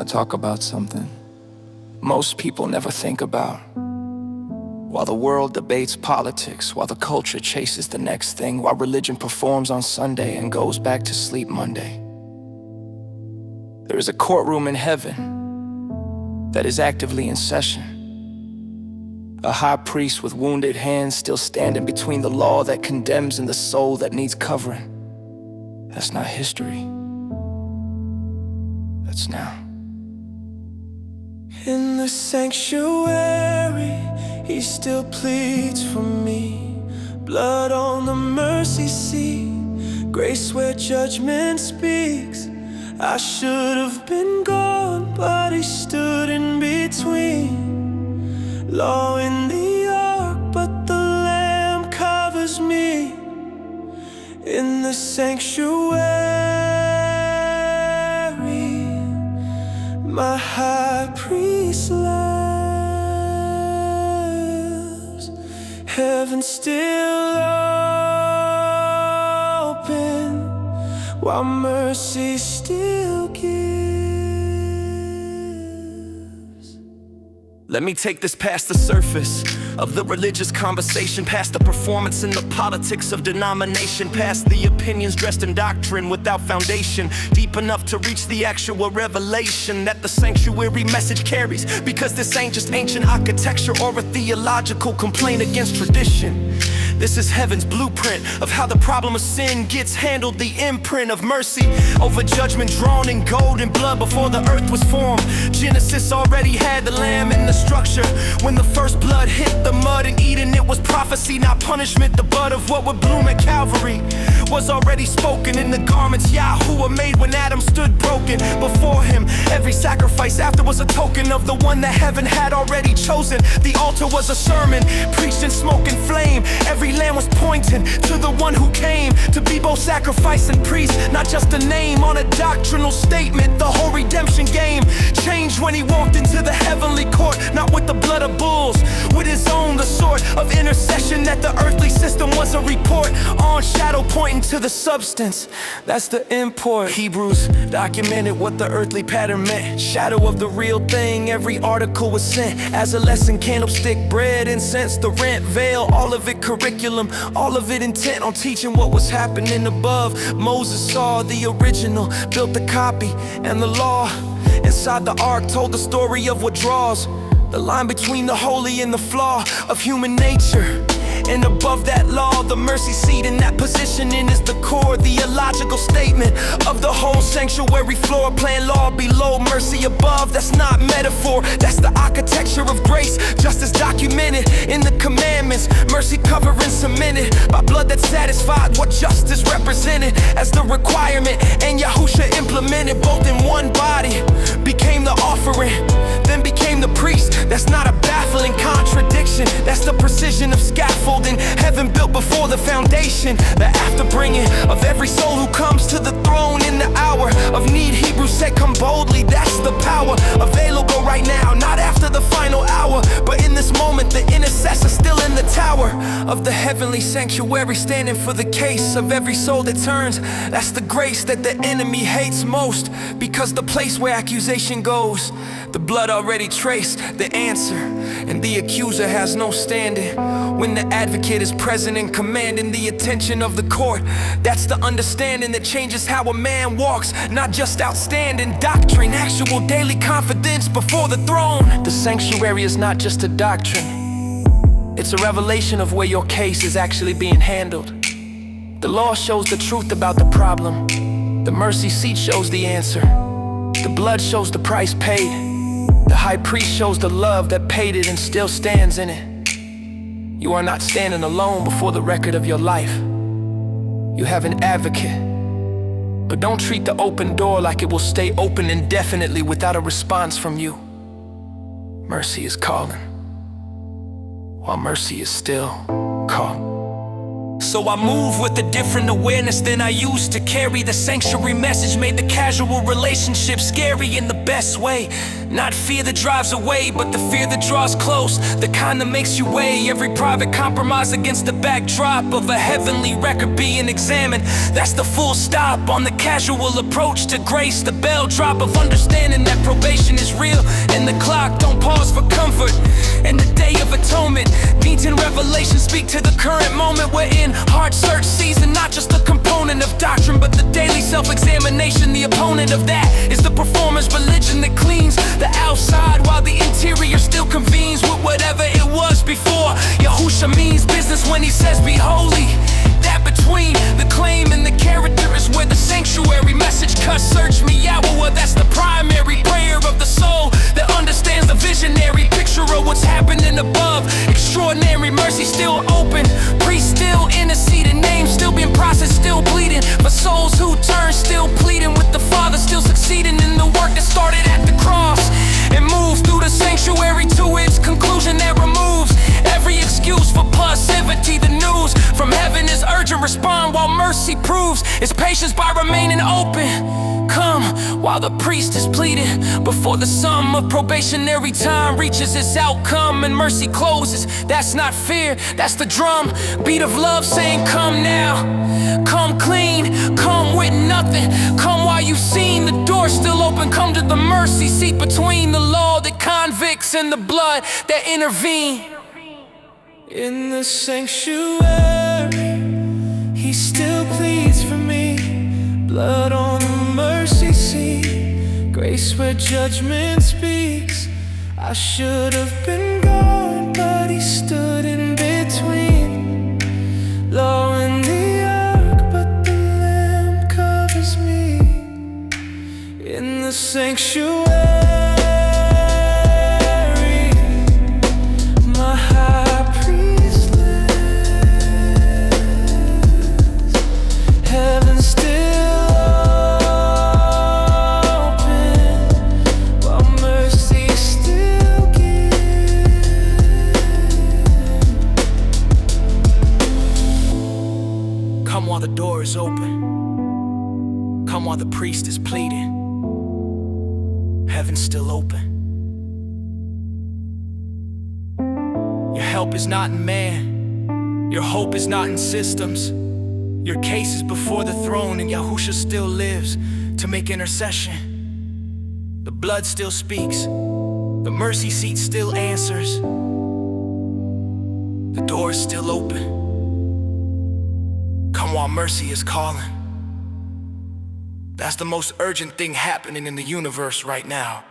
talk about something most people never think about. While the world debates politics, while the culture chases the next thing, while religion performs on Sunday and goes back to sleep Monday, there is a courtroom in heaven that is actively in session. A high priest with wounded hands still standing between the law that condemns and the soul that needs covering. That's not history. That's now. In the sanctuary, he still pleads for me. Blood on the mercy seat, grace where judgment speaks. I should have been gone, but he stood in between. Law in the ark, but the Lamb covers me. In the sanctuary, my high priest lives. Heaven still open, while mercy still gives. Let me take this past the surface of the religious conversation, past the performance and the politics of denomination, past the opinions dressed in doctrine without foundation, deep enough to reach the actual revelation that the sanctuary message carries. Because this ain't just ancient architecture or a theological complaint against tradition. This is heaven's blueprint of how the problem of sin gets handled, the imprint of mercy over judgment drawn in gold and blood before the earth was formed. Genesis already had the lamb in the structure. When the first blood hit the mud in Eden, it was prophecy, not punishment. The bud of what would bloom at Calvary was already spoken in the garments Yahweh made when Adam stood broken before him. Every sacrifice after was a token of the one that heaven had already chosen. The altar was a sermon preached in smoke and flame. Every lamb was pointing to the one who came to be both sacrifice and priest, not just a name on a doctrinal statement. The whole redemption game changed when he walked into the heavenly court, not with the blood of bulls, with his own, the sort of intercession that the earthly system was a report on, shadow pointing to the substance. That's the import. Hebrews documented what the earthly pattern meant, shadow of the real thing. Every article was sent as a lesson, candlestick, bread, incense, the rent, veil, all of it curriculum, all of it intent on teaching what was happening above. Moses saw the original, built the copy, and the law inside the ark told the story of what draws the line between the holy and the flaw of human nature. And above that law, the mercy seat in that positioning is the core, the illogical statement of the whole sanctuary floor plan. Law below, mercy above. That's not metaphor, that's the architecture of grace, justice documented in the commandments. Mercy covering cemented by blood that satisfied what justice represented as the requirement, and Yahusha implemented both in one body. Became the offering, then became the priest. That's not a baffling contradiction, that's the precision of scaffolding heaven built before the foundation. The afterbringing of every soul who comes to the throne in the hour of need. Hebrews said, come boldly, that's the power available right now, not after the final hour, but in this moment. The intercessor still in the tower of the heavenly sanctuary, standing for the case of every soul that turns. That's the grace that the enemy hates most, because the place where accusation goes, the blood already traced the answer, and the accuser has no standing when the advocate is present and commanding the attention of the court. That's the understanding that changes how a man walks, not just outstanding doctrine, actual daily confidence before the throne. The sanctuary is not just a doctrine, it's a revelation of where your case is actually being handled. The law shows the truth about the problem, the mercy seat shows the answer, the blood shows the price paid, the high priest shows the love that paid it and still stands in it. You are not standing alone before the record of your life. You have an advocate. But don't treat the open door like it will stay open indefinitely without a response from you. Mercy is calling, while mercy is still calling. So I move with a different awareness than I used to carry. The sanctuary message made the casual relationship scary in the best way. Not fear that drives away, but the fear that draws close, the kind that makes you weigh every private compromise against the backdrop of a heavenly record being examined. That's the full stop on the casual approach to grace, the bell drop of understanding that probation is real and the clock don't pause for comfort. And the day of atonement needs in revelation speak to the current moment we're in. Heart search season, not just a component of doctrine, but the daily self-examination. The opponent of that is the performance religion that cleans the outside while the interior still convenes with whatever it was before. Yahusha means business when he says be holy. That between the claim and the character is where the sanctuary message cuts. Search me out, well that's the primary prayer of the soul that understands the visionary picture of what's happening above. Extraordinary mercy still open, priest still interceding, names still being processed, still bleeding for souls who turn, still pleading with the Father, still succeeding in the work that started at the cross and moves through the sanctuary to its conclusion that removes every excuse for passivity. The news from heaven is urgent, respond while mercy proves its patience by remaining open. Come while the priest is pleading before the sum of probationary time reaches its outcome and mercy closes. That's not fear, that's the drum beat of love saying come now, come clean, come with nothing, come while you've seen the door still open. Come to the mercy seat between the law that convicts and the blood that intervene. In the sanctuary, he still pleads for me. Blood on the mercy seat, grace where judgment speaks. I should have been gone, but he stood in between. Law and the ark, but the lamb covers me. In the sanctuary, my high priest lives. Heaven still open, while mercy still gives. Come while the door is open, come while the priest is pleading. Heaven's still open. Your help is not in man, your hope is not in systems. Your case is before the throne and Yahusha still lives to make intercession. The blood still speaks, the mercy seat still answers. The door is still open. Come while mercy is calling. That's the most urgent thing happening in the universe right now.